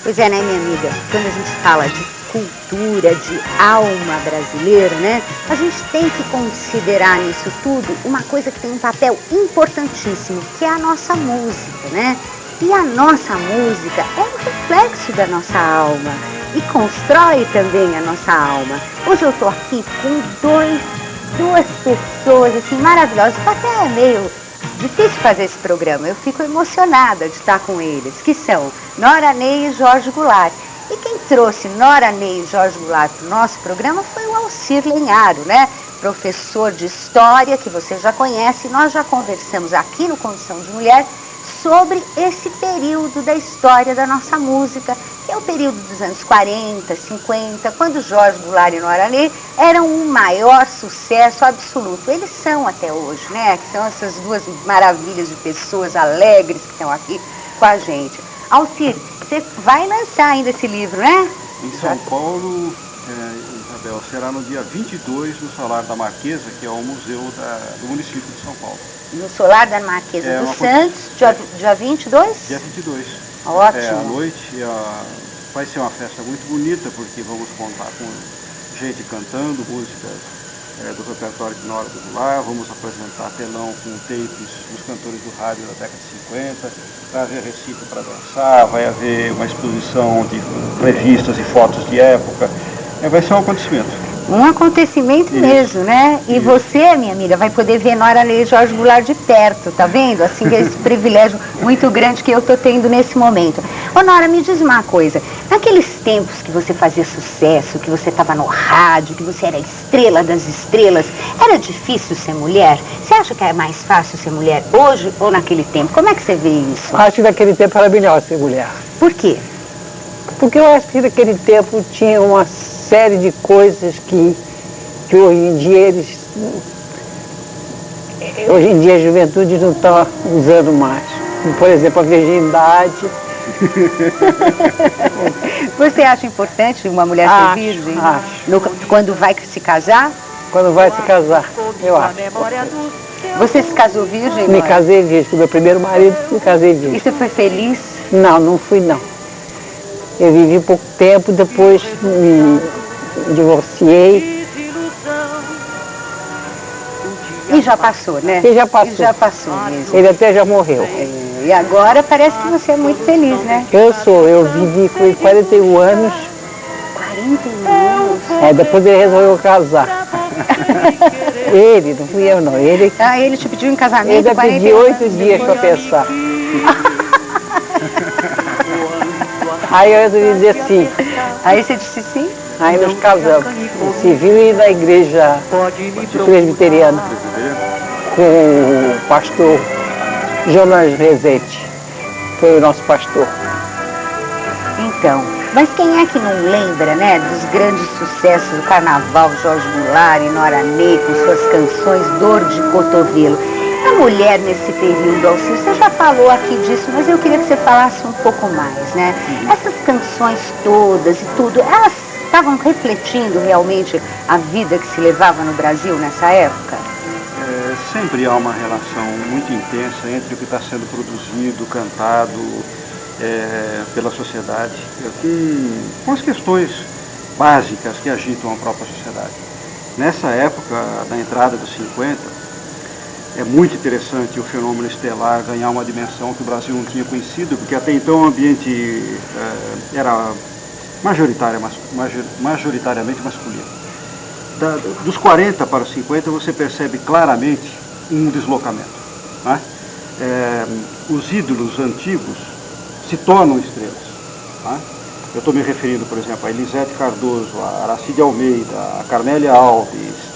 Pois é, né, minha amiga? Quando a gente fala de cultura, de alma brasileira, né? A gente tem que considerar nisso tudo uma coisa que tem um papel importantíssimo, que é a nossa música, né? E a nossa música é um reflexo da nossa alma e constrói também a nossa alma. Hoje eu tô aqui com duas pessoas assim maravilhosas, até é meio difícil fazer esse programa, eu fico emocionada de estar com eles, que são Nora Ney e Jorge Goulart. E quem trouxe Nora Ney e Jorge Goulart para o nosso programa foi o Alcir Lenharo, né? Professor de História, que você já conhece. Nós já conversamos aqui no Condição de Mulher sobre esse período da história da nossa música, que é o período dos anos 40, 50, quando Jorge Goulart e Nora Ney eram um maior sucesso absoluto. Eles são até hoje, né? Que são essas duas maravilhas de pessoas alegres que estão aqui com a gente. Alcir, você vai lançar ainda esse livro, né? Em São Paulo, Isabel, será no dia 22 no Solar da Marquesa, que é o museu do município de São Paulo. No Solar da Marquesa dos Santos, dia 22? Dia 22. Ótimo. À noite, vai ser uma festa muito bonita, porque vamos contar com gente cantando músicas do repertório de Nora do Goulart, vamos apresentar telão com tapes dos cantores do rádio da década de 50, vai haver recinto para dançar, vai haver uma exposição de revistas e fotos de época, vai ser um acontecimento. Um acontecimento mesmo, né? E você, minha amiga, vai poder ver Nora Ney e Jorge Goulart de perto, tá vendo? Assim, esse privilégio muito grande que eu tô tendo nesse momento. Ô Nora, me diz uma coisa, naqueles tempos que você fazia sucesso, que você estava no rádio, que você era a estrela das estrelas, era difícil ser mulher? Você acha que é mais fácil ser mulher hoje ou naquele tempo? Como é que você vê isso? Acho que naquele tempo era melhor ser mulher. Por quê? Porque eu acho que naquele tempo tinha uma série de coisas que hoje em dia hoje em dia a juventude não está usando mais. Por exemplo, a virgindade. Você acha importante uma mulher ser virgem? Acho. Quando vai se casar? Quando vai se casar, eu acho. Você se casou virgem? Me casei virgem, com meu primeiro marido, me casei virgem. E você foi feliz? Não fui não. Eu vivi pouco tempo, depois me divorciei. E já passou, né? E já passou. E já passou mesmo. Ele até já morreu. E agora parece que você é muito feliz, né? Eu vivi com 41 anos. 41 anos? Depois ele resolveu casar. Ele, não fui eu não. Ele te pediu em casamento? Ele pediu 8 dias para pensar. Aí eu resolvi dizer sim. Aí você disse sim? Aí nos casamos, no civil e na igreja presbiteriana, com o pastor Jonas Rezende, foi o nosso pastor. Então, mas quem é que não lembra, né, dos grandes sucessos do carnaval, Jorge Goulart e Nora Ney, com suas canções Dor de Cotovelo? A mulher nesse período, Alcir, você já falou aqui disso, mas eu queria que você falasse um pouco mais, né? Essas canções todas e tudo, elas estavam refletindo realmente a vida que se levava no Brasil nessa época? Sempre há uma relação muito intensa entre o que está sendo produzido, cantado pela sociedade, com as questões básicas que agitam a própria sociedade. Nessa época, na entrada dos 50, é muito interessante o fenômeno estelar ganhar uma dimensão que o Brasil não tinha conhecido, porque até então o ambiente era majoritariamente masculino. Dos 40 para os 50 você percebe claramente um deslocamento, né? Os ídolos antigos se tornam estrelas, né? Eu estou me referindo, por exemplo, a Elisete Cardoso, a Aracide Almeida, a Carmélia Alves.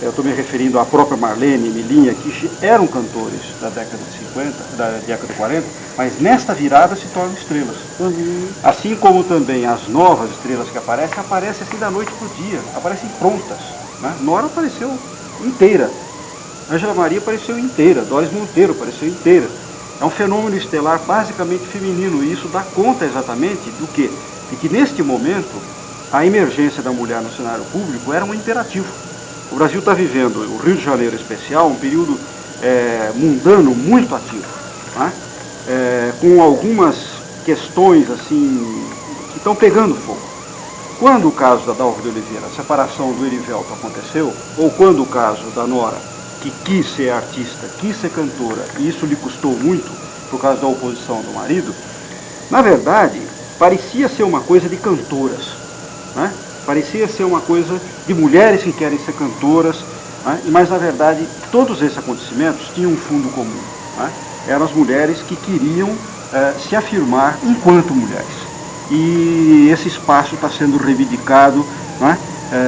Eu estou me referindo à própria Marlene, Milinha, que eram cantores da década de 50, da década de 40, mas nesta virada se tornam estrelas. Assim como também as novas estrelas que aparecem assim da noite para o dia, aparecem prontas, né? Nora apareceu inteira, Ângela Maria apareceu inteira, Doris Monteiro apareceu inteira. É um fenômeno estelar basicamente feminino, e isso dá conta exatamente do quê? De que neste momento a emergência da mulher no cenário público era um imperativo. O Brasil está vivendo, o Rio de Janeiro em especial, um período mundano muito ativo, né? Com algumas questões assim estão pegando fogo. Quando o caso da Dalva de Oliveira, a separação do Erivelto aconteceu, ou quando o caso da Nora, que quis ser artista, quis ser cantora, e isso lhe custou muito por causa da oposição do marido, na verdade, parecia ser uma coisa de cantoras, né? Parecia ser uma coisa de mulheres que querem ser cantoras, né? Mas, na verdade, todos esses acontecimentos tinham um fundo comum, né? Eram as mulheres que queriam se afirmar enquanto mulheres. E esse espaço está sendo reivindicado, né?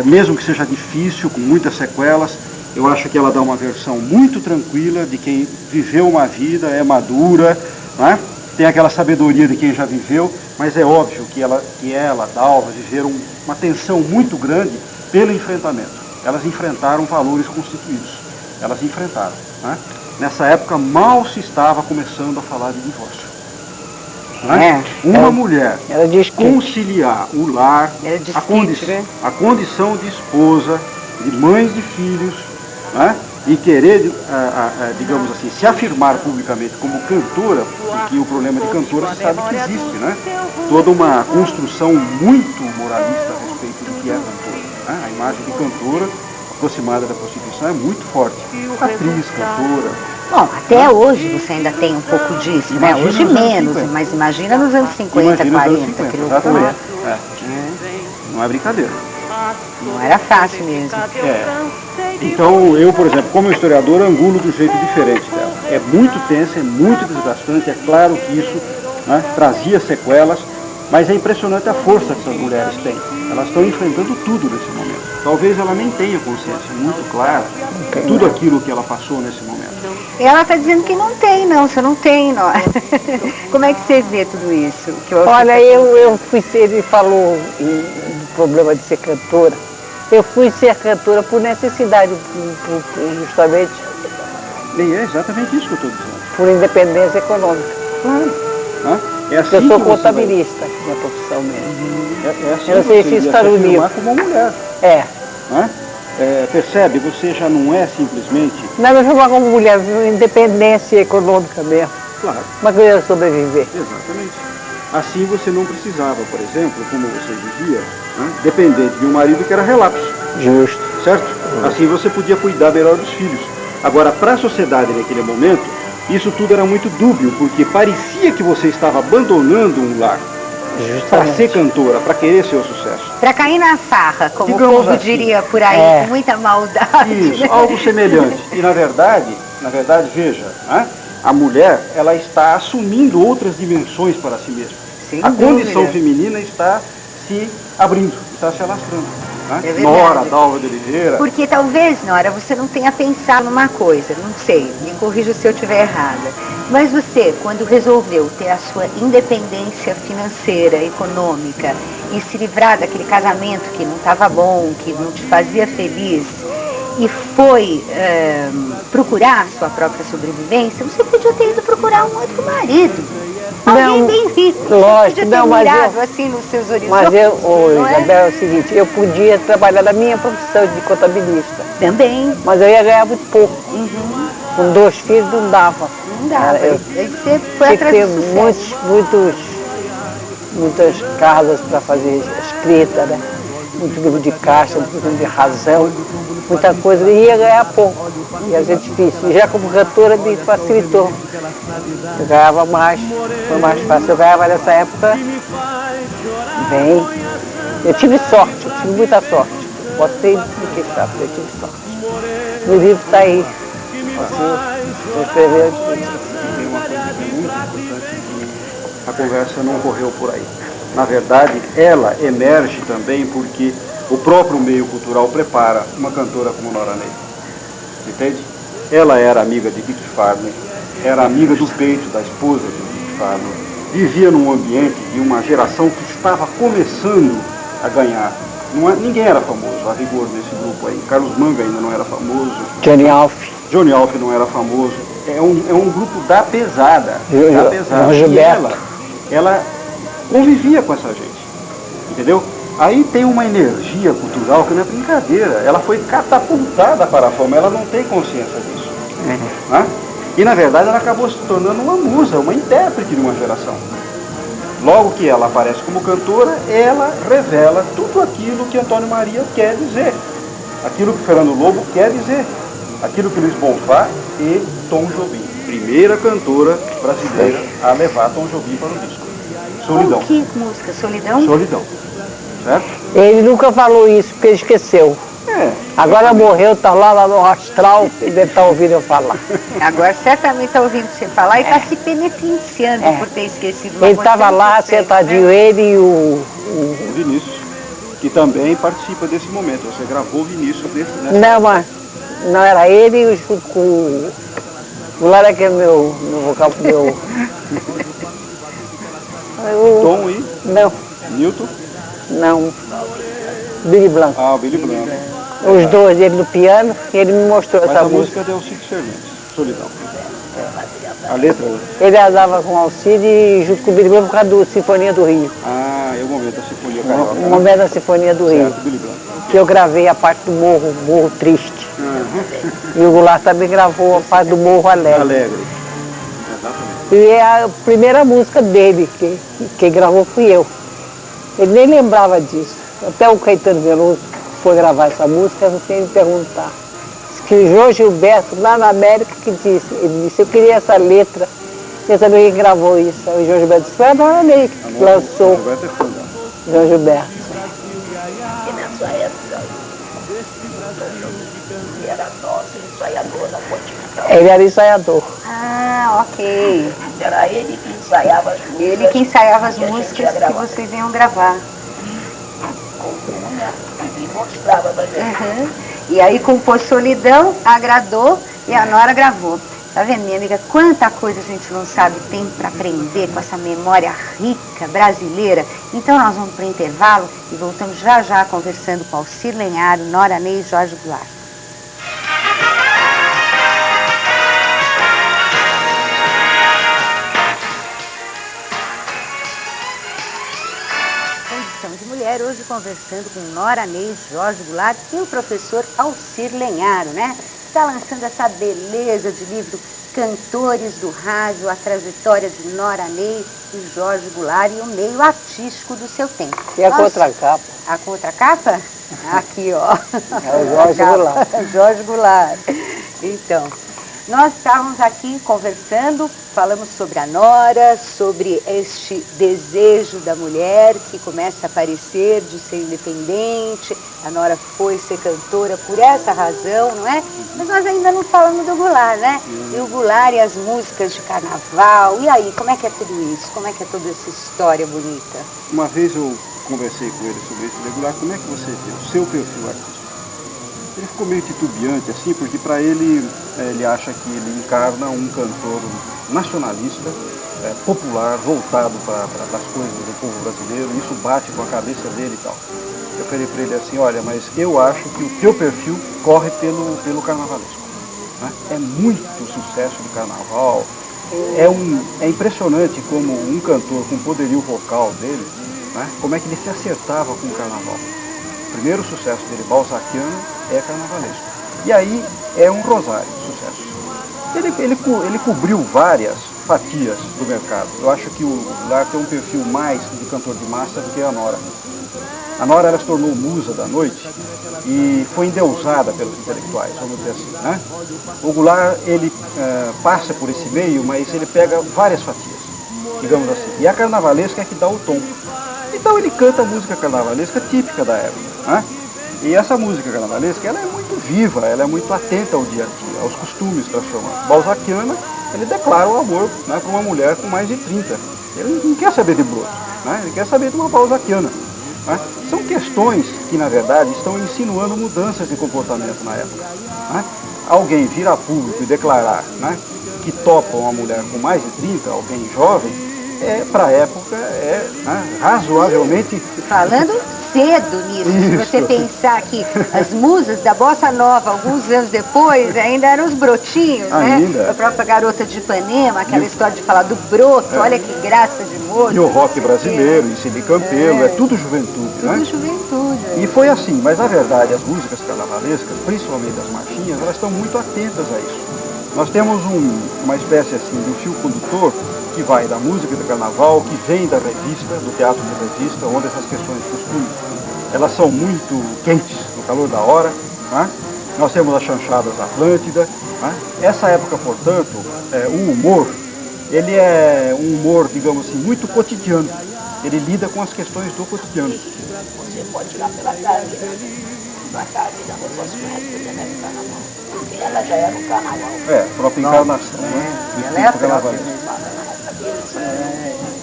Mesmo que seja difícil, com muitas sequelas. Eu acho que ela dá uma versão muito tranquila de quem viveu uma vida, é madura, né? Tem aquela sabedoria de quem já viveu, mas é óbvio que ela, Dalva, viveram uma tensão muito grande pelo enfrentamento. Elas enfrentaram valores constituídos, elas enfrentaram, né? Nessa época mal se estava começando a falar de divórcio. Né? Uma mulher conciliar o lar, a condição de esposa, de mães de filhos, né? E querer, digamos assim, se afirmar publicamente como cantora, porque o problema de cantora você sabe que existe, né? Toda uma construção muito moralista a respeito do que é cantora, né? A imagem de cantora aproximada da prostituição é muito forte. Atriz, cantora. Bom, até hoje você ainda tem um pouco disso, né? Hoje menos, mas imagina nos anos 50, 40, que loucura. Não é brincadeira. Não era fácil mesmo. Então, eu, por exemplo, como historiador, angulo do jeito diferente dela. É muito tensa, é muito desgastante, é claro que isso, né, trazia sequelas, mas é impressionante a força que essas mulheres têm. Elas estão enfrentando tudo nesse momento. Talvez ela nem tenha consciência muito clara de tudo aquilo que ela passou nesse momento. E ela está dizendo que não tem, não, você não tem, não. Como é que você vê tudo isso? Olha, eu fui ser, ele falou do problema de ser cantora. Eu fui ser cantora por necessidade, justamente. E é exatamente isso que eu estou dizendo. Por independência econômica. É assim eu sou contabilista, minha profissão mesmo. É assim eu sei se está no livro. Como uma mulher. Percebe? Você já não é simplesmente... Não, eu formar como mulher, independência econômica mesmo. Claro. Uma coisa sobreviver. Exatamente. Assim você não precisava, por exemplo, como você vivia, né, dependente de um marido que era relapso. Justo. Certo? Assim você podia cuidar melhor dos filhos. Agora, para a sociedade naquele momento, isso tudo era muito dúbio, porque parecia que você estava abandonando um lar para ser cantora, para querer seu sucesso. Para cair na farra, como Digamos o povo assim, diria por aí, com muita maldade. Isso, algo semelhante. E na verdade, veja, né, a mulher, ela está assumindo outras dimensões para si mesma. Sem a dúvida. condição feminina está se abrindo, está se alastrando. É Nora, Dalva de Oliveira. Porque talvez, Nora, você não tenha pensado numa coisa, não sei, me corrija se eu estiver errada. Mas você, quando resolveu ter a sua independência financeira, econômica, e se livrar daquele casamento que não estava bom, que não te fazia feliz, e foi procurar a sua própria sobrevivência, você podia ter ido procurar um outro marido. Alguém bem rico. Lógico, podia ter mirado assim nos seus horizontes. Mas Isabel, é o seguinte, eu podia trabalhar na minha profissão de contabilista. Também. Mas eu ia ganhar muito pouco. Com 2 filhos não dava. Não dava. Aí você foi tinha que atrás ter do sucesso. muitas casas para fazer escrita, né? Muito livro de caixa, muito livro de razão, muita coisa, e ia ganhar pouco, ia ser difícil. E já como cantora me facilitou. Eu ganhava mais, foi mais fácil. Eu ganhava nessa época bem. Eu tive sorte, eu tive muita sorte. Botei no que sabe, eu tive sorte. O livro está aí. Você escreveu. Tem uma coisa que é muito importante que a conversa não correu por aí. Na verdade, ela emerge também porque o próprio meio cultural prepara uma cantora como Nora Ney. Entende? Ela era amiga de Dick Farney, era amiga do peito da esposa de Dick Farney, vivia num ambiente de uma geração que estava começando a ganhar. Ninguém era famoso, a rigor, nesse grupo aí. Carlos Manga ainda não era famoso. Johnny Alf não era famoso. É um grupo da pesada. E ela convivia com essa gente, entendeu? Aí tem uma energia cultural que não é brincadeira. Ela foi catapultada para a fama, ela não tem consciência disso. Né? E na verdade ela acabou se tornando uma musa, uma intérprete de uma geração. Logo que ela aparece como cantora, ela revela tudo aquilo que Antônio Maria quer dizer, aquilo que Fernando Lobo quer dizer, aquilo que Luiz Bonfá e Tom Jobim. Primeira cantora brasileira a levar Tom Jobim para o disco. Solidão. Que música? Solidão? Solidão. Certo? Ele nunca falou isso, porque ele esqueceu. Agora morreu, está lá no astral, e deve estar ouvindo eu falar. Agora certamente está ouvindo você falar e está se penitenciando por ter esquecido. Ele estava lá, sentadinho, ele e o Vinícius, que também participa desse momento. Você gravou o Vinícius nessa... Não, mas não era ele junto com o Lara, que é meu vocal, meu... Tom e? Não. Newton? Não. Billy Blanco. Ah, o Billy Blanco. Os dois, ele no piano, e ele me mostrou Mas essa a música. música é de Alcide Cervantes, Solidão. A letra... Ele andava com o Alcide junto com o Billy Blanco por causa da Sinfonia do Rio. Ah, é o momento da Sinfonia Carioca. O momento da Sinfonia do Rio. Certo, Billy Blanco. Que eu gravei a parte do Morro Triste. E o Goulart também gravou a parte do Morro Alegre. Alegre. Exatamente. E é a primeira música dele, quem gravou fui eu. Ele nem lembrava disso. Até o Caetano Veloso foi gravar essa música, eu sem me perguntar. Diz que o João Gilberto, lá na América, que disse, ele disse, eu queria essa letra. Eu também gravou isso. Aí o João Gilberto disse, foi a Dona Ney que lançou. João Gilberto. E na sua época, ele era nosso ensaiador da Ponte. Ele era ensaiador. Ah, ok. Era ele que ensaiava as músicas. Ele que ensaiava as músicas que vocês iam gravar. E mostrava pra gente. E aí compôs Solidão, agradou e a Nora gravou. Tá vendo, minha amiga? Quanta coisa a gente não sabe, tem para aprender com essa memória rica brasileira. Então nós vamos para o intervalo e voltamos já já conversando com Alcir Lenharo, Nora Ney e Jorge Goulart. Condição de Mulher, hoje conversando com Nora Ney, Jorge Goulart e o professor Alcir Lenharo, né? Está lançando essa beleza de livro Cantores do Rádio, a trajetória de Nora Ney e Jorge Goulart e o meio artístico do seu tempo. E a contracapa? A contracapa? Aqui, ó. É o Jorge Goulart. Jorge Goulart. Então, nós estávamos aqui conversando, falamos sobre a Nora, sobre este desejo da mulher que começa a aparecer de ser independente. A Nora foi ser cantora por essa razão, não é? Mas nós ainda não falamos do Goulart, né? E o Goulart e as músicas de carnaval. E aí, como é que é tudo isso? Como é que é toda essa história bonita? Uma vez eu conversei com ele sobre isso, Goulart, como é que você vê o seu perfil artístico? Ele ficou meio titubeante, assim, porque para ele, ele acha que ele encarna um cantor nacionalista, popular, voltado para as coisas do povo brasileiro, e isso bate com a cabeça dele e tal. Eu falei para ele assim, olha, mas eu acho que o teu perfil corre pelo carnavalesco. Né? É muito sucesso do carnaval, é impressionante como um cantor com o poderio vocal dele, né, como é que ele se acertava com o carnaval. O primeiro sucesso dele, Balzaquiano, é carnavalesco. E aí é um rosário de sucesso. Ele cobriu várias fatias do mercado. Eu acho que o Goulart tem um perfil mais de cantor de massa do que a Nora. A Nora, ela se tornou musa da noite e foi endeusada pelos intelectuais, vamos dizer assim, né? O Goulart, ele passa por esse meio, mas ele pega várias fatias, digamos assim. E a carnavalesca é que dá o tom. Então ele canta a música carnavalesca típica da época, né? E essa música carnavalesca, ela é muito viva, ela é muito atenta ao dia a dia, aos costumes transformados. Balzaquiana, ele declara o amor, né, para uma mulher com mais de 30. Ele não quer saber de broto, né? Ele quer saber de uma balzaquiana. Né? São questões que, na verdade, estão insinuando mudanças de comportamento na época. Né? Alguém vir a público e declarar, né, que topa uma mulher com mais de 30, alguém jovem, para a época, né, razoavelmente... Falando cedo nisso, se você pensar que as musas da Bossa Nova, alguns anos depois, ainda eram os brotinhos, ainda, né? A própria Garota de Ipanema, aquela história de falar do broto, olha que graça de moço. E o rock brasileiro, e Cine Campelo, é tudo juventude, tudo, né? Juventude. E foi assim, mas na verdade as músicas carnavalescas, principalmente as marchinhas, elas estão muito atentas a isso. Nós temos uma espécie assim de um fio condutor que vai da música do carnaval, que vem da revista, do teatro de revista, onde essas questões de costume, elas são muito quentes no calor da hora, né? Nós temos as chanchadas da Atlântida, né? Essa época, portanto, o humor, ele é um humor, digamos assim, muito cotidiano. Ele lida com as questões do cotidiano. Você pode tirar pela carreira. A carreira das suas conhecem também no carnaval. Porque ela já era um carnaval. É, a própria encarnação, né? Ela é a própria.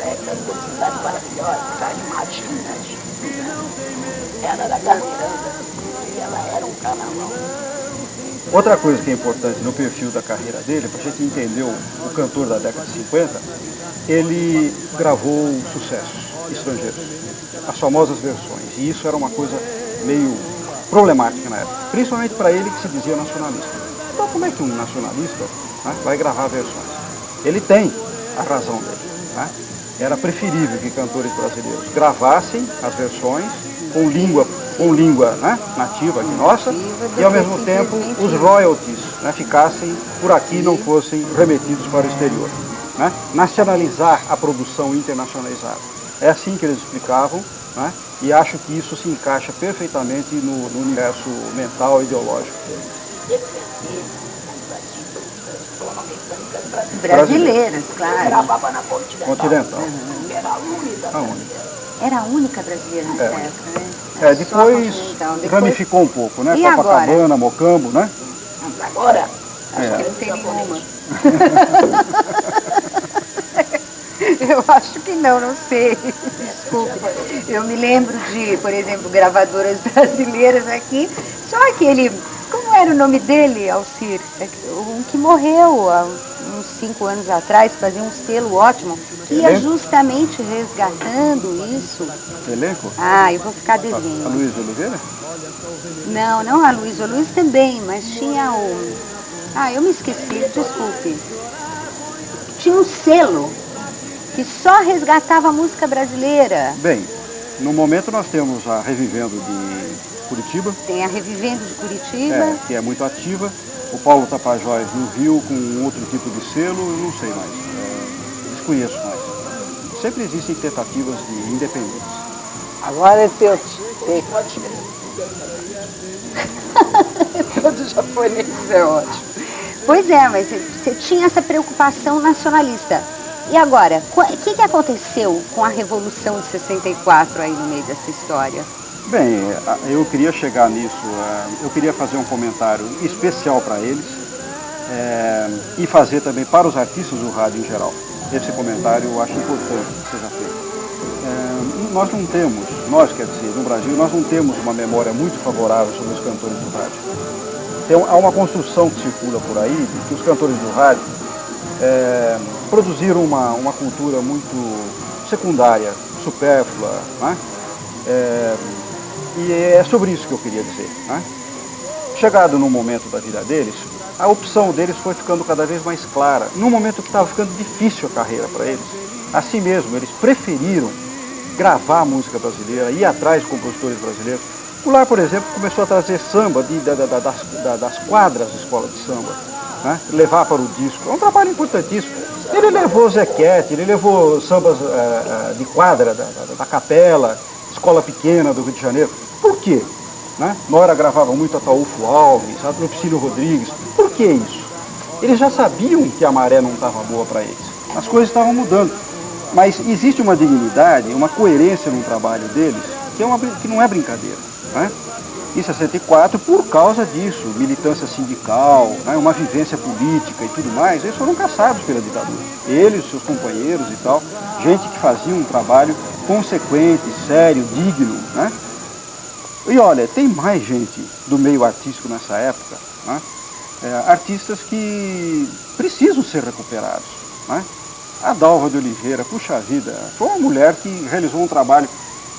Aquela publicidade maravilhosa, cidade imagina. Ela era carreiranda. E ela era um carnaval. Outra coisa que é importante no perfil da carreira dele, para a gente entender o cantor da década de 50, ele gravou sucessos estrangeiros, as famosas versões, e isso era uma coisa meio problemática na época, principalmente para ele que se dizia nacionalista. Então como é que um nacionalista, né, vai gravar versões? Ele tem a razão dele. Né? Era preferível que cantores brasileiros gravassem as versões com língua né, nativa aqui nossa, e ao mesmo tempo os royalties, né, ficassem por aqui e não fossem remetidos para o exterior. Né? Nacionalizar a produção internacionalizada. É assim que eles explicavam, né? E acho que isso se encaixa perfeitamente no universo mental e ideológico dele. Brasileiras, claro. Gravava na Continental. Continental. Era a única. A única. Era a única brasileira nessa época, né? Depois ramificou um pouco, né? E Copacabana, Mocambo, né? Agora, acho que não tem nenhuma. Eu acho que não sei. Desculpe. Eu me lembro de, por exemplo, gravadoras brasileiras aqui, só aquele, como era o nome dele, Alcir? Um que morreu há uns 5 anos atrás, fazia um selo ótimo, que ia justamente resgatando isso. Elenco? Ah, eu vou ficar devendo. A Luiz Oliveira? Não a Luiz. O Luiz também, mas tinha o... Ah, eu me esqueci, desculpe. Tinha um selo que só resgatava a música brasileira. Bem, no momento nós temos a Revivendo de Curitiba. Tem a Revivendo de Curitiba. Que é muito ativa. O Paulo Tapajós no Rio com um outro tipo de selo, eu não sei mais. Desconheço mais. Sempre existem tentativas de independência. Agora é teu. Todo japonês é ótimo. Pois é, mas você tinha essa preocupação nacionalista. E agora, o que aconteceu com a Revolução de 64 aí no meio dessa história? Bem, eu queria chegar nisso, eu queria fazer um comentário especial para eles e fazer também para os artistas do rádio em geral. Esse comentário eu acho importante que seja feito. Nós não temos, quer dizer, no Brasil, nós não temos uma memória muito favorável sobre os cantores do rádio. Há uma construção que circula por aí de que os cantores do rádio produziram uma cultura muito secundária, supérflua, né? E é sobre isso que eu queria dizer. Né? Chegado no momento da vida deles, a opção deles foi ficando cada vez mais clara. Num momento que estava ficando difícil a carreira para eles, assim mesmo, eles preferiram gravar a música brasileira, ir atrás de compositores brasileiros. O Lar, por exemplo, começou a trazer samba das quadras da escola de samba, né? Levar para o disco. É um trabalho importantíssimo. Ele levou Zequete, ele levou sambas de quadra da Capela, escola pequena do Rio de Janeiro. Por quê? Né? Nora gravava muito Ataúfo Alves, Lupicínio Rodrigues. Por que isso? Eles já sabiam que a maré não estava boa para eles. As coisas estavam mudando. Mas existe uma dignidade, uma coerência no trabalho deles, que não é brincadeira. Né? Em 64, por causa disso, militância sindical, né, uma vivência política e tudo mais, eles foram caçados pela ditadura. Eles, seus companheiros e tal, gente que fazia um trabalho consequente, sério, digno. Né? E olha, tem mais gente do meio artístico nessa época, né? Artistas que precisam ser recuperados. Né? A Dalva de Oliveira, puxa vida, foi uma mulher que realizou um trabalho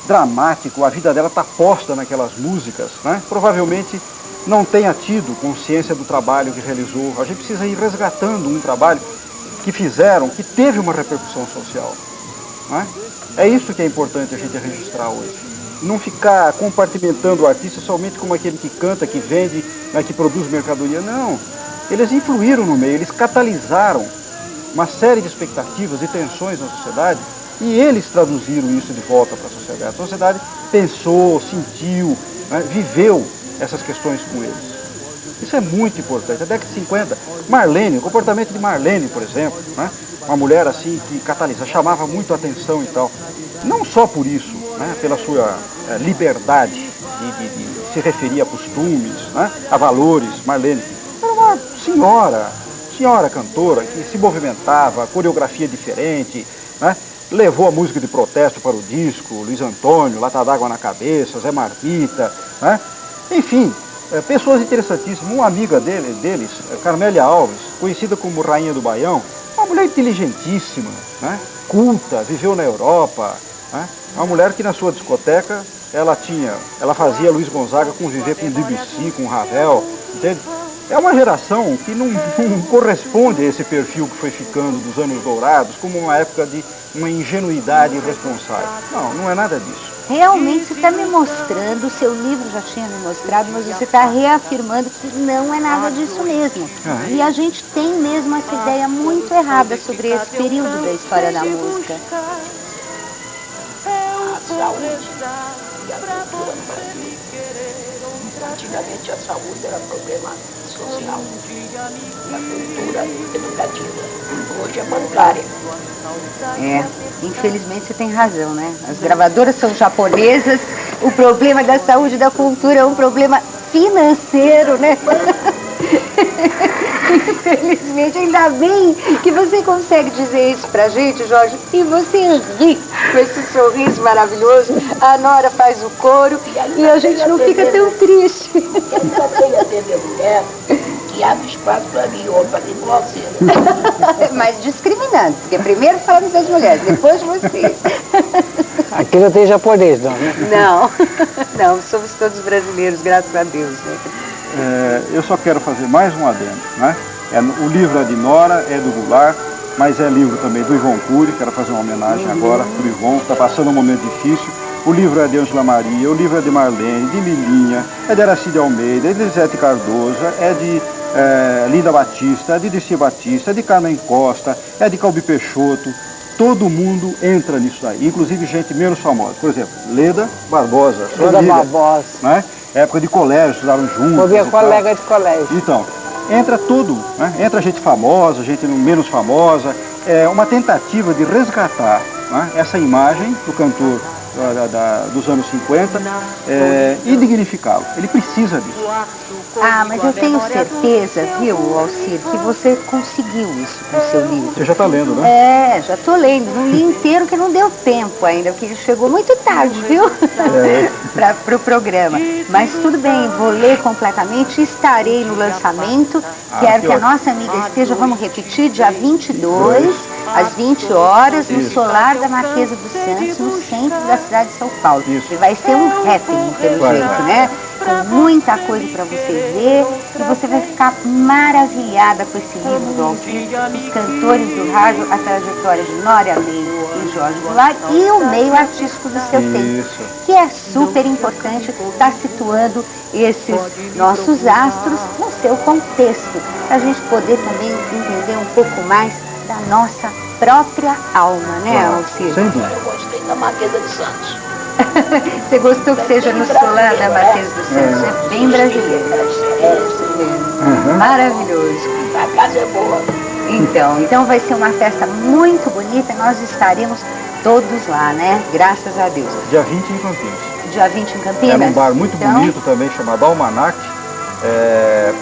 dramático, a vida dela está posta naquelas músicas, né? Provavelmente não tenha tido consciência do trabalho que realizou. A gente precisa ir resgatando um trabalho que fizeram, que teve uma repercussão social. Né? É isso que é importante a gente registrar hoje. Não ficar compartimentando o artista somente como aquele que canta, que vende, né, que produz mercadoria. Não. Eles influíram no meio, eles catalisaram uma série de expectativas e tensões na sociedade, e eles traduziram isso de volta para a sociedade. A sociedade pensou, sentiu, né, viveu essas questões com eles. Isso é muito importante. A década de 50, Marlene, o comportamento de Marlene, por exemplo, né, uma mulher assim que catalisava, chamava muito a atenção e tal. Não só por isso, né, pela sua liberdade de se referir a costumes, né, a valores. Marlene era uma senhora cantora que se movimentava, coreografia diferente, né, levou a música de protesto para o disco, Luiz Antônio, Lata d'Água na Cabeça, Zé Marmita, né? Enfim, pessoas interessantíssimas. Uma amiga deles, Carmélia Alves, conhecida como Rainha do Baião, uma mulher inteligentíssima, né? Culta, viveu na Europa, né? Uma mulher que na sua discoteca ela fazia Luiz Gonzaga conviver com Debussy, com Ravel, entende? É uma geração que não corresponde a esse perfil que foi ficando dos anos dourados como uma época de uma ingenuidade irresponsável. Não é nada disso. Realmente você está me mostrando, o seu livro já tinha me mostrado, mas você está reafirmando que não é nada disso mesmo. E a gente tem mesmo essa ideia muito errada sobre esse período da história da música. A saúde e a cultura no Brasil. Antigamente a saúde era problema social e a cultura educativa. Hoje é bancária. Infelizmente você tem razão, né? As gravadoras são japonesas, o problema da saúde e da cultura é um problema financeiro, né? Infelizmente, ainda bem que você consegue dizer isso pra gente, Jorge, e você ri com esse sorriso maravilhoso, a Nora faz o coro e a gente não fica tão triste. Eu ainda tenho a ter mulher que abre espaço para mim, ou para mim você. Mas discriminando, porque primeiro falamos das mulheres, depois de vocês. Aqui não tem japonês, não, né? Não, somos todos brasileiros, graças a Deus, né? Eu só quero fazer mais um adendo, né? O livro é de Nora, é do Goulart, mas é livro também do Ivon Cury, quero fazer uma homenagem agora para o Ivon, que está passando um momento difícil. O livro é de Ângela Maria, o livro é de Marlene, de Milinha, é de Aracide Almeida, é de Elisete Cardoso, é de Linda Batista, é de Dirceu Batista, é de Carmen Costa, é de Calbi Peixoto. Todo mundo entra nisso aí, inclusive gente menos famosa. Por exemplo, Leda Barbosa, sua Leda amiga, Barbosa. Né? Época de colégio, estudaram juntos. Foi minha colega de colégio. Então, entra tudo, né? Entra gente famosa, gente menos famosa. É uma tentativa de resgatar, né, essa imagem do cantor dos anos 50 e dignificá-lo. Ele precisa disso. Mas eu tenho certeza, viu, Alcir, que você conseguiu isso com o seu livro. Você já está lendo, né? Já estou lendo. Não li inteiro, que não deu tempo ainda, porque ele chegou muito tarde, viu? Para o programa. Mas tudo bem, vou ler completamente, estarei no lançamento. Quero que a nossa amiga esteja, vamos repetir, dia 22, às 20 horas, no Solar da Marquesa dos Santos, no centro da cidade de São Paulo. E vai ser um happening, pelo jeito, né? Com muita coisa para você ver, e você vai ficar maravilhada com esse livro do Alcir, os cantores do rádio, a trajetória de Nora Leite e Jorge Goulart e o meio artístico do seu tempo, que é super importante estar situando esses nossos astros no seu contexto, para a gente poder também entender um pouco mais da nossa própria alma, né, Alcir? Sem dúvida. Eu gostei da Marquesa de Santos. Você gostou que seja no Solar da Marquesa dos Santos? É bem brasileiro. Maravilhoso. A casa é boa. Então vai ser uma festa muito bonita. Nós estaremos todos lá, né? Graças a Deus. Dia 20 em Campinas. Dia 20 em Campinas? É num bar muito bonito também, chamado Almanac.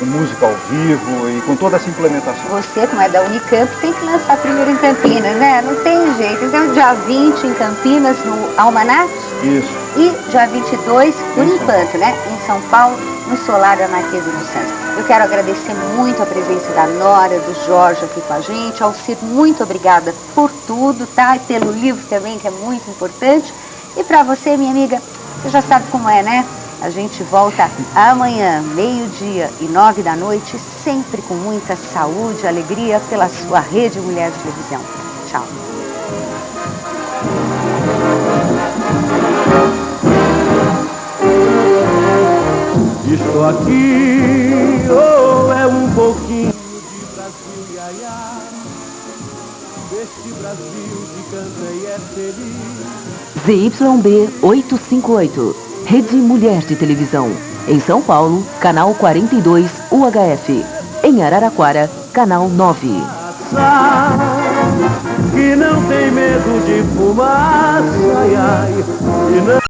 Com música ao vivo e com toda essa implementação. Você, como é da Unicamp, tem que lançar primeiro em Campinas, né? Não tem jeito. Então, dia 20 em Campinas, no Almanac. Isso. E dia 22, por enquanto, né? Em São Paulo, no Solar da Marquesa dos Santos. Eu quero agradecer muito a presença da Nora, do Jorge aqui com a gente. Alcir, muito obrigada por tudo, tá? E pelo livro também, que é muito importante. E para você, minha amiga, você já sabe como é, né? A gente volta amanhã, 12h e 9 da noite, sempre com muita saúde e alegria pela sua Rede Mulher de Televisão. Tchau. Isto aqui, é um pouquinho de Brasil, iaiá. ZYB 858, Rede Mulher de Televisão. Em São Paulo, canal 42 UHF. Em Araraquara, canal 9. Que não tem medo de fumaça, ai, ai, e não...